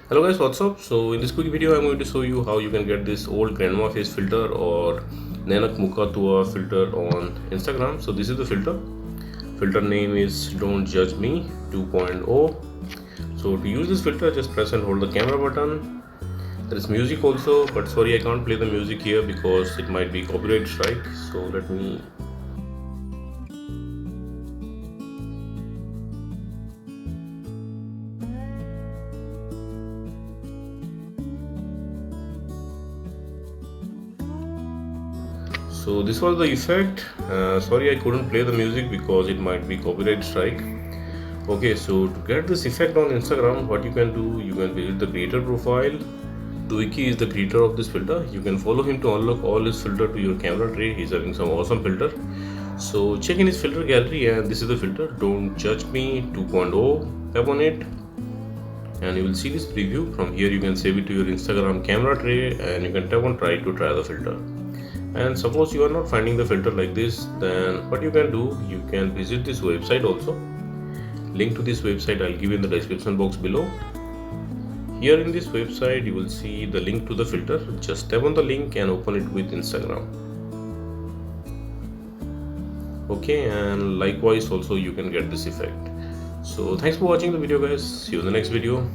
Hello guys, what's up? So in this quick video I'm going to show you how you can get this old grandma face filter or nenek muka tua filter on Instagram. So this is the filter name is Don't Judge Me 2.0. So to use this filter, just press and hold the camera button. There is music also, but sorry, I can't play the music here because it might be copyright strike. So let me. So this was the effect. Sorry, I couldn't play the music because it might be copyright strike. Okay, so to get this effect on Instagram, what you can do, you can visit the creator profile. Dwiki is the creator of this filter. You can follow him to unlock all his filter to your camera tray. He's having some awesome filter. So check in his filter gallery, and this is the filter. Don't Judge Me 2.0. Tap on it and you will see this preview. From here you can save it to your Instagram camera tray and you can tap on try to try the filter. And suppose you are not finding the filter like this, then what you can do, you can visit this website also. Link to this website I'll give in the description box below. Here in this website you will see the link to the filter. Just tap on the link and open it with Instagram. Okay, and likewise also you can get this effect. So thanks for watching the video guys. See you in the next video.